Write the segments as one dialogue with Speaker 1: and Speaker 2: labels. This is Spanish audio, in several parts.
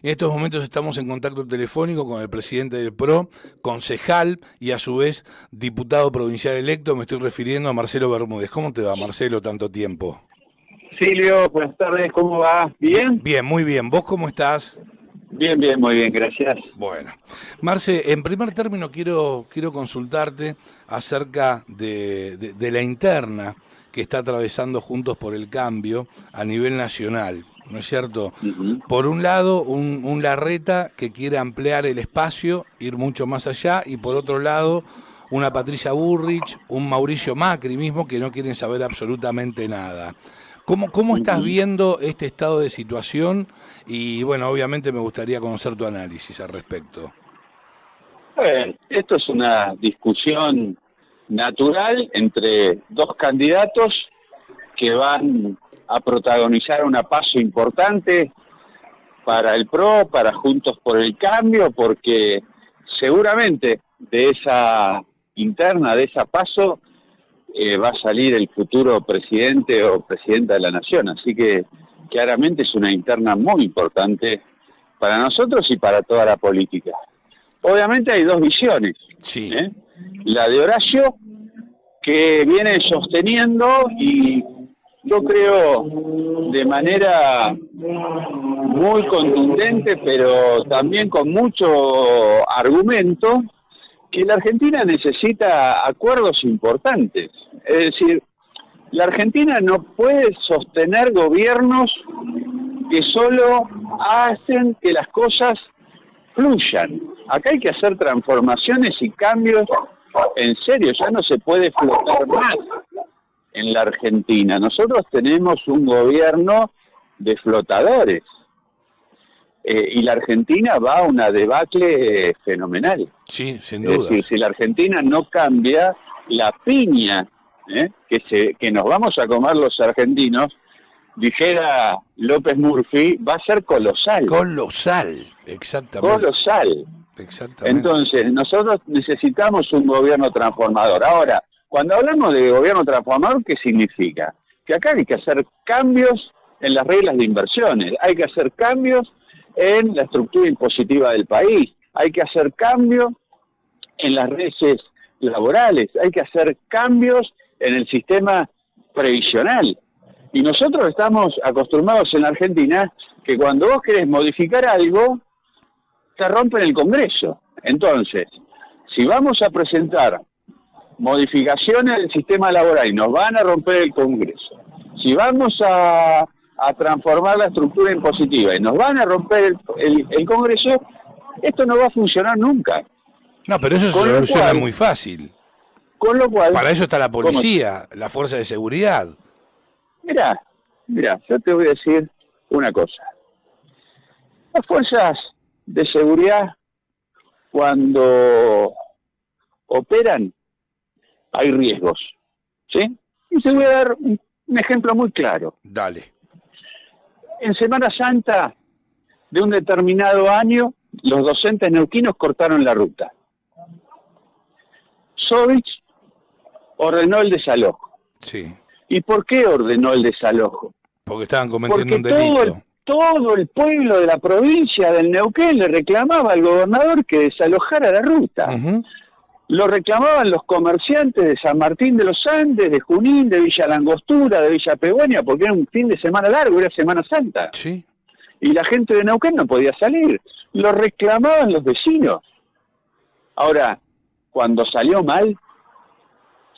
Speaker 1: En estos momentos estamos en contacto telefónico con el presidente del PRO, concejal y a su vez diputado provincial electo. Me estoy refiriendo a Marcelo Bermúdez. ¿Cómo te va, Marcelo, tanto tiempo?
Speaker 2: Silvio, buenas tardes, ¿cómo va? ¿Bien?
Speaker 1: Bien, muy bien. ¿Vos cómo estás?
Speaker 2: Bien, muy bien, gracias.
Speaker 1: Bueno, Marce, en primer término quiero consultarte acerca de la interna que está atravesando Juntos por el Cambio a nivel nacional, ¿no es cierto? Por un lado, un Larreta que quiere ampliar el espacio, ir mucho más allá, y por otro lado, una Patricia Bullrich, un Mauricio Macri mismo, que no quieren saber absolutamente nada. ¿Cómo estás viendo este estado de situación? Y bueno, obviamente me gustaría conocer tu análisis al respecto.
Speaker 2: Esto es una discusión natural entre dos candidatos que van a protagonizar un paso importante para el PRO, para Juntos por el Cambio, porque seguramente de esa interna, de esa paso, va a salir el futuro presidente o presidenta de la nación. Así que claramente es una interna muy importante para nosotros y para toda la política. Obviamente hay dos visiones.
Speaker 1: Sí.
Speaker 2: La de Horacio, que viene sosteniendo, y yo creo de manera muy contundente, pero también con mucho argumento, que la Argentina necesita acuerdos importantes. Es decir, la Argentina no puede sostener gobiernos que solo hacen que las cosas fluyan. Acá hay que hacer transformaciones y cambios en serio, ya no se puede flotar más en la Argentina. Nosotros tenemos un gobierno de flotadores. Y la Argentina va a una debacle fenomenal.
Speaker 1: Sí, sin duda.
Speaker 2: Es decir, si la Argentina no cambia, la piña que nos vamos a comer los argentinos, dijera López Murphy, va a ser colosal.
Speaker 1: Colosal, exactamente.
Speaker 2: Colosal.
Speaker 1: Exactamente.
Speaker 2: Entonces, nosotros necesitamos un gobierno transformador. Ahora, cuando hablamos de gobierno transformador, ¿qué significa? Que acá hay que hacer cambios en las reglas de inversiones, hay que hacer cambios en la estructura impositiva del país, hay que hacer cambios en las redes laborales, hay que hacer cambios en el sistema previsional. Y nosotros estamos acostumbrados en la Argentina que cuando vos querés modificar algo, te rompen el Congreso. Entonces, si vamos a presentar modificaciones del sistema laboral y nos van a romper el Congreso, si vamos a transformar la estructura impositiva y nos van a romper el Congreso, esto no va a funcionar nunca.
Speaker 1: No, pero eso se soluciona muy fácil.
Speaker 2: Con lo cual...
Speaker 1: Para eso está la policía, la fuerza de seguridad.
Speaker 2: Mirá, yo te voy a decir una cosa. Las fuerzas de seguridad, cuando operan, hay riesgos, ¿sí? Y te voy a dar un ejemplo muy claro.
Speaker 1: Dale.
Speaker 2: En Semana Santa de un determinado año, los docentes neuquinos cortaron la ruta. Sovich ordenó el desalojo.
Speaker 1: Sí.
Speaker 2: ¿Y por qué ordenó el desalojo?
Speaker 1: Porque estaban cometiendo un delito.
Speaker 2: Todo el pueblo de la provincia del Neuquén le reclamaba al gobernador que desalojara la ruta. Lo reclamaban los comerciantes de San Martín de los Andes, de Junín, de Villa Langostura, de Villa Pehueña, porque era un fin de semana largo, era Semana Santa.
Speaker 1: Sí.
Speaker 2: Y la gente de Neuquén no podía salir. Lo reclamaban los vecinos. Ahora, cuando salió mal,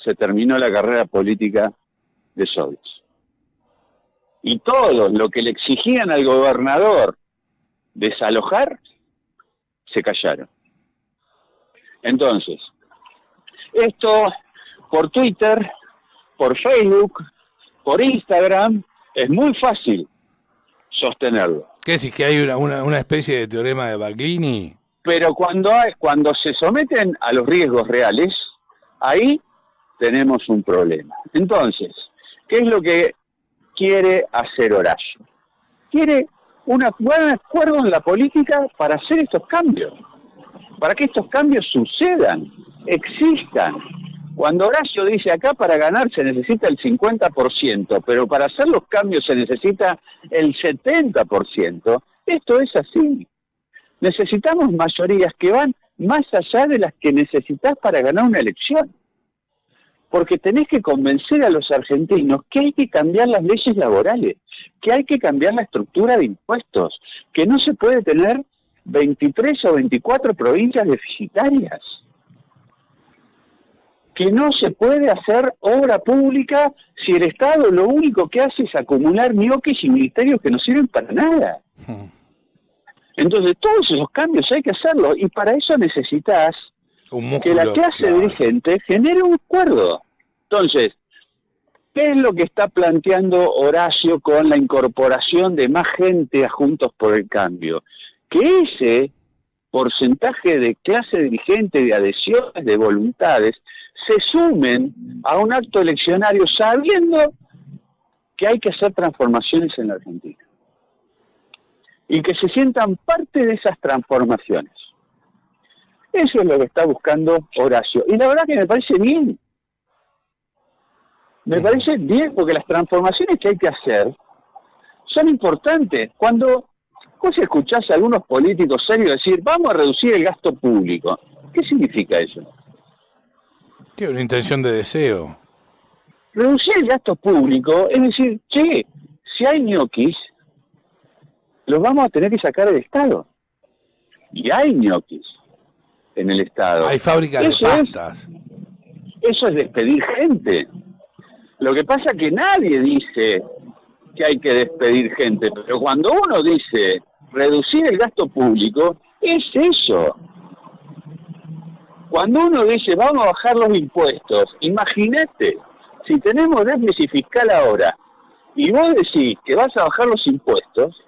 Speaker 2: se terminó la carrera política de Sovich. Y todos lo que le exigían al gobernador desalojar, se callaron. Entonces, esto por Twitter, por Facebook, por Instagram, es muy fácil sostenerlo.
Speaker 1: ¿Qué decís? ¿Que hay una especie de teorema de Baglini?
Speaker 2: Pero cuando se someten a los riesgos reales, ahí tenemos un problema. Entonces, ¿qué es lo que quiere hacer Horacio? Quiere un buen acuerdo en la política para hacer estos cambios, para que estos cambios sucedan, existan. Cuando Horacio dice acá para ganar se necesita el 50%, pero para hacer los cambios se necesita el 70%, esto es así. Necesitamos mayorías que van más allá de las que necesitas para ganar una elección. Porque tenés que convencer a los argentinos que hay que cambiar las leyes laborales, que hay que cambiar la estructura de impuestos, que no se puede tener 23 o 24 provincias deficitarias, que no se puede hacer obra pública si el Estado lo único que hace es acumular ñoquis y ministerios que no sirven para nada. Entonces todos esos cambios hay que hacerlos, y para eso necesitas que la clase dirigente genere un acuerdo. Entonces, ¿qué es lo que está planteando Horacio con la incorporación de más gente a Juntos por el Cambio? Que ese porcentaje de clase dirigente, de adhesiones, de voluntades, se sumen a un acto eleccionario sabiendo que hay que hacer transformaciones en la Argentina. Y que se sientan parte de esas transformaciones. Eso es lo que está buscando Horacio. Y la verdad que me parece bien. Me parece bien, porque las transformaciones que hay que hacer son importantes. Cuando vos escuchás a algunos políticos serios decir, vamos a reducir el gasto público, ¿qué significa eso?
Speaker 1: ¿Qué? Una intención de deseo.
Speaker 2: Reducir el gasto público es decir, che, si hay ñoquis, los vamos a tener que sacar del Estado. Y hay ñoquis en el Estado.
Speaker 1: Hay fábricas de pastas.
Speaker 2: Eso es despedir gente. Lo que pasa es que nadie dice que hay que despedir gente, pero cuando uno dice reducir el gasto público, es eso. Cuando uno dice vamos a bajar los impuestos, imagínate, si tenemos déficit fiscal ahora, y vos decís que vas a bajar los impuestos,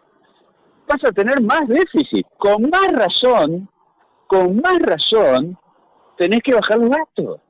Speaker 2: vas a tener más déficit. Con más razón, tenés que bajar los gastos.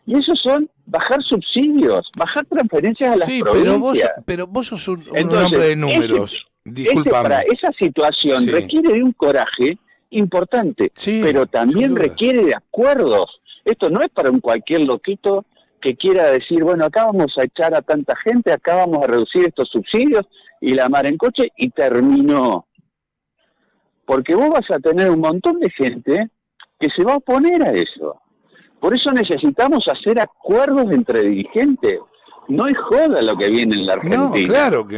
Speaker 2: Y esos son bajar subsidios, bajar transferencias a las provincias.
Speaker 1: Pero vos sos un hombre de números. Discúlpame.
Speaker 2: Esa situación requiere de un coraje importante, pero también requiere de acuerdos. Esto no es para un cualquier loquito que quiera decir, bueno, acá vamos a echar a tanta gente, acá vamos a reducir estos subsidios y la mar en coche y terminó. Porque vos vas a tener un montón de gente que se va a oponer a eso. Por eso necesitamos hacer acuerdos entre dirigentes. No es joda lo que viene en la Argentina.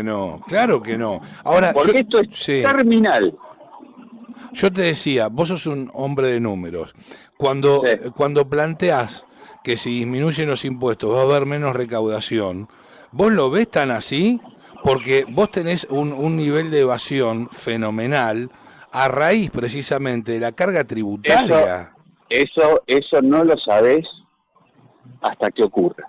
Speaker 1: No, claro que no. Ahora,
Speaker 2: porque esto es terminal.
Speaker 1: Yo te decía, vos sos un hombre de números. Cuando planteás que si disminuyen los impuestos va a haber menos recaudación, ¿vos lo ves tan así? Porque vos tenés un nivel de evasión fenomenal a raíz precisamente de la carga tributaria.
Speaker 2: Eso no lo sabés hasta que ocurra.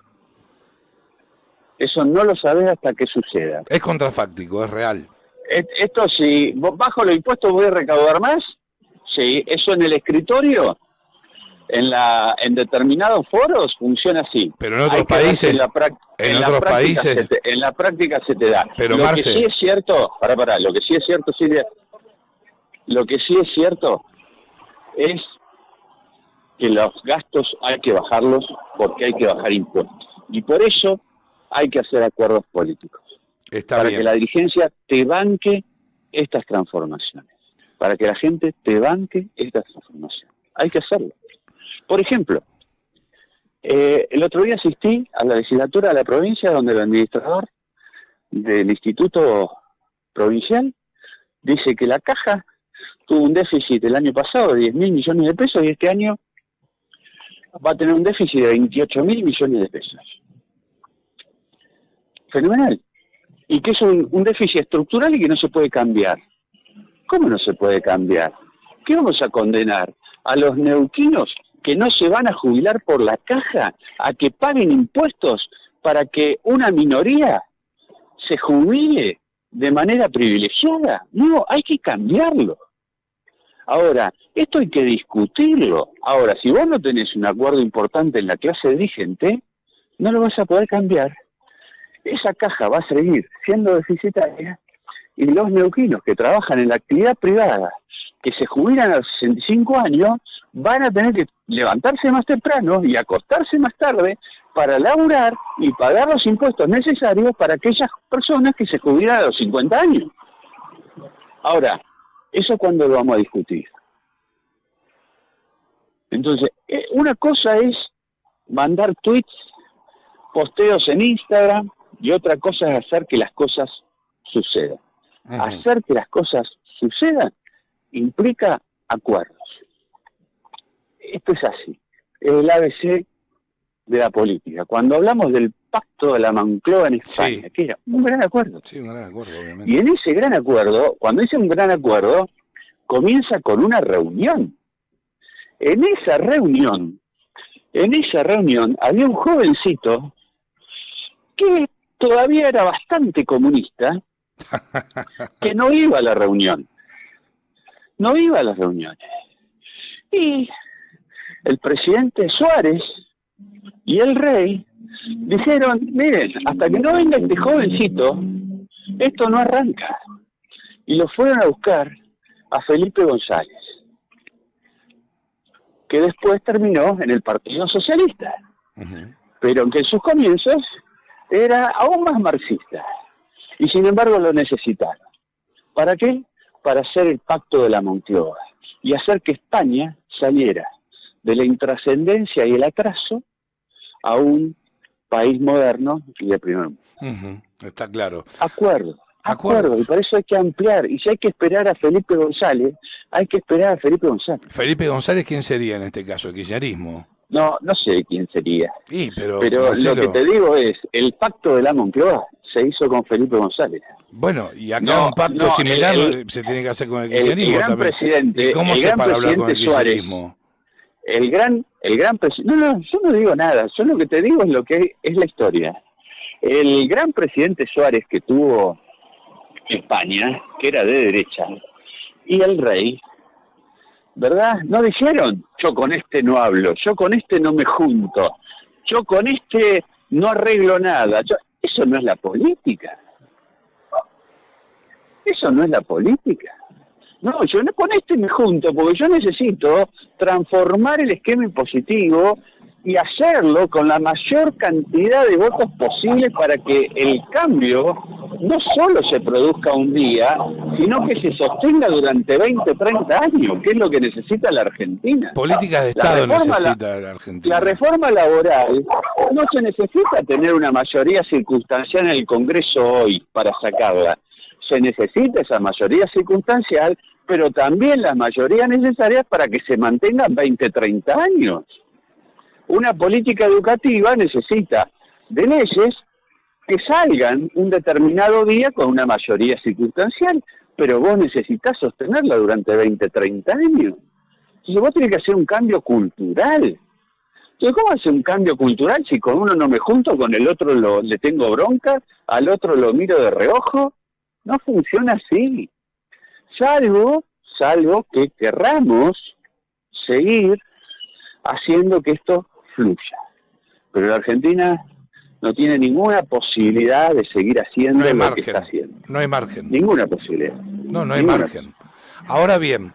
Speaker 2: Eso no lo sabés hasta que suceda.
Speaker 1: Es contrafáctico, es real.
Speaker 2: Esto, si bajo los impuestos voy a recaudar más, sí, eso en el escritorio, en determinados foros funciona así.
Speaker 1: Pero en otros países,
Speaker 2: en la práctica se te da.
Speaker 1: Pero
Speaker 2: lo
Speaker 1: Marce,
Speaker 2: que sí es cierto, lo que sí es cierto, Silvia, lo que sí es cierto es que los gastos hay que bajarlos porque hay que bajar impuestos. Y por eso hay que hacer acuerdos políticos. Para que la dirigencia te banque estas transformaciones. Para que la gente te banque estas transformaciones. Hay que hacerlo. Por ejemplo, el otro día asistí a la legislatura de la provincia donde el administrador del Instituto Provincial dice que la Caja tuvo un déficit el año pasado de 10.000 millones de pesos y este año va a tener un déficit de 28.000 millones de pesos. Fenomenal. Y que es un déficit estructural y que no se puede cambiar. ¿Cómo no se puede cambiar? ¿Qué vamos a condenar? ¿A los neuquinos que no se van a jubilar por la Caja a que paguen impuestos para que una minoría se jubile de manera privilegiada? No, hay que cambiarlo. Ahora, esto hay que discutirlo. Ahora, si vos no tenés un acuerdo importante en la clase dirigente, no lo vas a poder cambiar. Esa Caja va a seguir siendo deficitaria y los neuquinos que trabajan en la actividad privada, que se jubilan a los 65 años, van a tener que levantarse más temprano y acostarse más tarde para laburar y pagar los impuestos necesarios para aquellas personas que se jubilan a los 50 años. Ahora, ¿Eso cuándo lo vamos a discutir? Entonces, una cosa es mandar tweets, posteos en Instagram, y otra cosa es hacer que las cosas sucedan.
Speaker 1: Ujú.
Speaker 2: Hacer que las cosas sucedan implica acuerdos. Esto es así, es el ABC de la política. Cuando hablamos del pacto de la Moncloa en España,
Speaker 1: Sí.
Speaker 2: que era un gran acuerdo.
Speaker 1: Sí, un gran acuerdo, obviamente.
Speaker 2: Y en ese gran acuerdo, cuando dice un gran acuerdo, comienza con una reunión. En esa reunión había un jovencito que todavía era bastante comunista, que no iba a la reunión. No iba a las reuniones. Y el presidente Suárez y el rey dijeron, miren, hasta que no venga este jovencito, esto no arranca. Y lo fueron a buscar a Felipe González, que después terminó en el Partido Socialista,
Speaker 1: Ujú.
Speaker 2: pero que en sus comienzos era aún más marxista. Y sin embargo lo necesitaron. ¿Para qué? Para hacer el pacto de la Moncloa y hacer que España saliera de la intrascendencia y el atraso a un país moderno y de primer mundo.
Speaker 1: Ujú. Está claro.
Speaker 2: Acuerdo.
Speaker 1: Acuerdo.
Speaker 2: Y para eso hay que ampliar. Y si hay que esperar a Felipe González, hay que esperar a Felipe González.
Speaker 1: Felipe González, ¿quién sería en este caso? ¿El kirchnerismo?
Speaker 2: No sé quién sería.
Speaker 1: Sí, pero
Speaker 2: Lo que te digo es, el pacto de la Moncloa se hizo con Felipe González.
Speaker 1: bueno, y acá un pacto similar se tiene que hacer con el
Speaker 2: el
Speaker 1: kirchnerismo
Speaker 2: gran
Speaker 1: también.
Speaker 2: presidente,
Speaker 1: ¿Y cómo
Speaker 2: el
Speaker 1: se
Speaker 2: gran
Speaker 1: para hablar con el
Speaker 2: presidente Suárez,
Speaker 1: kirchnerismo?
Speaker 2: el gran presidente... No, yo no digo nada. Yo lo que te digo es lo que es la historia. El gran presidente Suárez que tuvo España, que era de derecha, y el rey, ¿verdad? No dijeron, yo con este no hablo, yo con este no me junto, yo con este no arreglo nada. Eso no es la política. Eso no es la política. No, yo no con este me junto, porque yo necesito transformar el esquema impositivo y hacerlo con la mayor cantidad de votos posible para que el cambio no solo se produzca un día, sino que se sostenga durante 20, 30 años, que es lo que necesita la Argentina.
Speaker 1: Políticas de Estado necesita la Argentina.
Speaker 2: La reforma laboral no se necesita tener una mayoría circunstancial en el Congreso hoy para sacarla. Se necesita esa mayoría circunstancial, pero también las mayorías necesarias para que se mantengan 20, 30 años. Una política educativa necesita de leyes que salgan un determinado día con una mayoría circunstancial, pero vos necesitas sostenerla durante 20, 30 años. Entonces vos tenés que hacer un cambio cultural. Entonces, ¿cómo hacer un cambio cultural si con uno no me junto, con el otro le tengo bronca, al otro lo miro de reojo? No funciona así. Salvo que querramos seguir haciendo que esto fluya. Pero la Argentina no tiene ninguna posibilidad de seguir haciendo lo que está haciendo.
Speaker 1: No hay margen.
Speaker 2: Ninguna posibilidad.
Speaker 1: No hay margen. Ahora bien,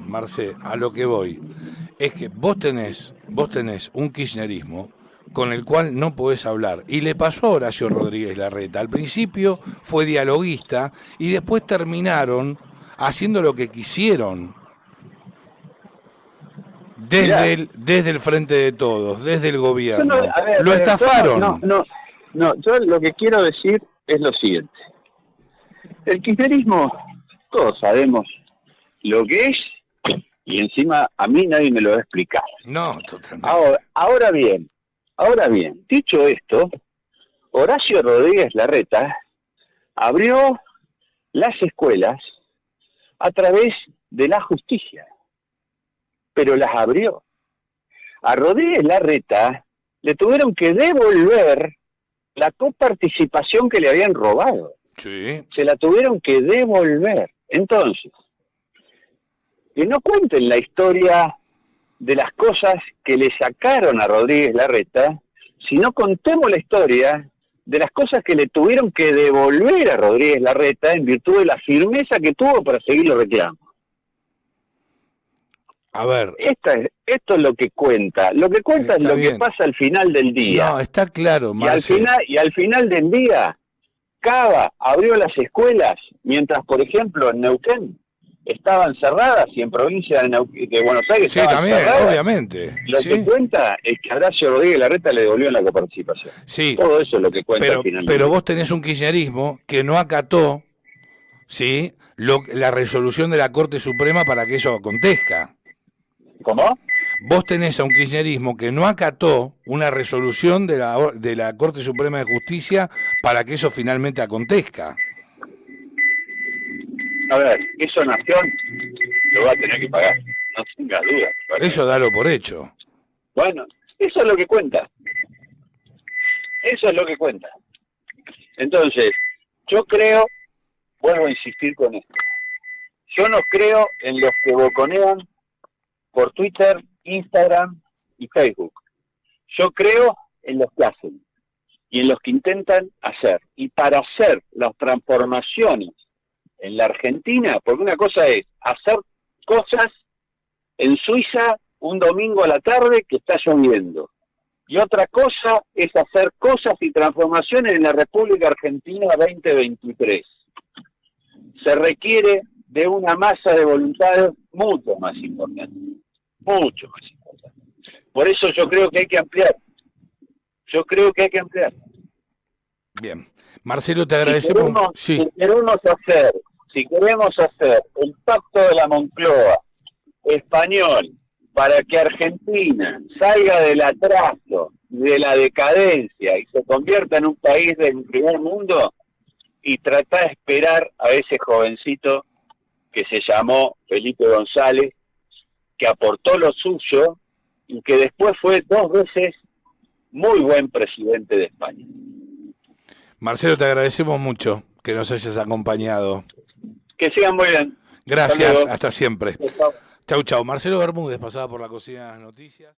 Speaker 1: Marce, a lo que voy, es que vos tenés un kirchnerismo con el cual no podés hablar. Y le pasó a Horacio Rodríguez Larreta. Al principio fue dialoguista y después terminaron haciendo lo que quisieron. Desde el Frente de Todos, desde el gobierno. Lo estafaron.
Speaker 2: No, yo lo que quiero decir es lo siguiente. El kirchnerismo, todos sabemos lo que es, y encima a mí nadie me lo va a explicar.
Speaker 1: No, totalmente.
Speaker 2: Ahora bien, dicho esto, Horacio Rodríguez Larreta abrió las escuelas a través de la justicia, pero las abrió. A Rodríguez Larreta le tuvieron que devolver la coparticipación que le habían robado.
Speaker 1: Sí.
Speaker 2: Se la tuvieron que devolver. Entonces, que no cuenten la historia de las cosas que le sacaron a Rodríguez Larreta, sino contemos la historia de las cosas que le tuvieron que devolver a Rodríguez Larreta en virtud de la firmeza que tuvo para seguir los reclamos.
Speaker 1: A ver.
Speaker 2: Esto es lo que cuenta. Lo que cuenta es lo
Speaker 1: bien.
Speaker 2: que pasa al final del día.
Speaker 1: No, está claro, Marce.
Speaker 2: Y al final del día, Cava abrió las escuelas, mientras, por ejemplo, en Neuquén, estaban cerradas y en provincia de Buenos Aires
Speaker 1: Sí,
Speaker 2: estaban
Speaker 1: también,
Speaker 2: cerradas.
Speaker 1: obviamente.
Speaker 2: Lo
Speaker 1: Sí.
Speaker 2: que cuenta es que Horacio Rodríguez Larreta le devolvió en la coparticipación.
Speaker 1: Sí,
Speaker 2: Todo eso es lo que cuenta al final.
Speaker 1: pero vos tenés un kirchnerismo que no acató, ¿sí?, la resolución de la Corte Suprema para que eso acontezca.
Speaker 2: ¿Cómo?
Speaker 1: Vos tenés a un kirchnerismo que no acató una resolución de la Corte Suprema de Justicia para que eso finalmente acontezca.
Speaker 2: A ver, eso Nación lo va a tener que pagar, no tengas dudas.
Speaker 1: Eso dalo por hecho.
Speaker 2: Bueno, eso es lo que cuenta. Eso es lo que cuenta. Entonces, yo creo, vuelvo a insistir con esto, yo no creo en los que boconean por Twitter, Instagram y Facebook. Yo creo en los que hacen y en los que intentan hacer. Y para hacer las transformaciones en la Argentina, porque una cosa es hacer cosas en Suiza un domingo a la tarde que está lloviendo. Y otra cosa es hacer cosas y transformaciones en la República Argentina 2023. Se requiere de una masa de voluntades mucho más importante. Mucho más importante. Por eso yo creo que hay que ampliar. Yo creo que hay que ampliar.
Speaker 1: Bien. Marcelo, te agradecemos.
Speaker 2: Si queremos hacer el pacto de la Moncloa español para que Argentina salga del atraso, de la decadencia y se convierta en un país del primer mundo, y trata de esperar a ese jovencito que se llamó Felipe González, que aportó lo suyo y que después fue 2 veces muy buen presidente de España.
Speaker 1: Marcelo, te agradecemos mucho que nos hayas acompañado.
Speaker 2: Que sigan muy bien.
Speaker 1: Gracias, hasta siempre.
Speaker 2: Chau.
Speaker 1: Chau, chau. Marcelo Bermúdez pasaba por La Cocina de las Noticias.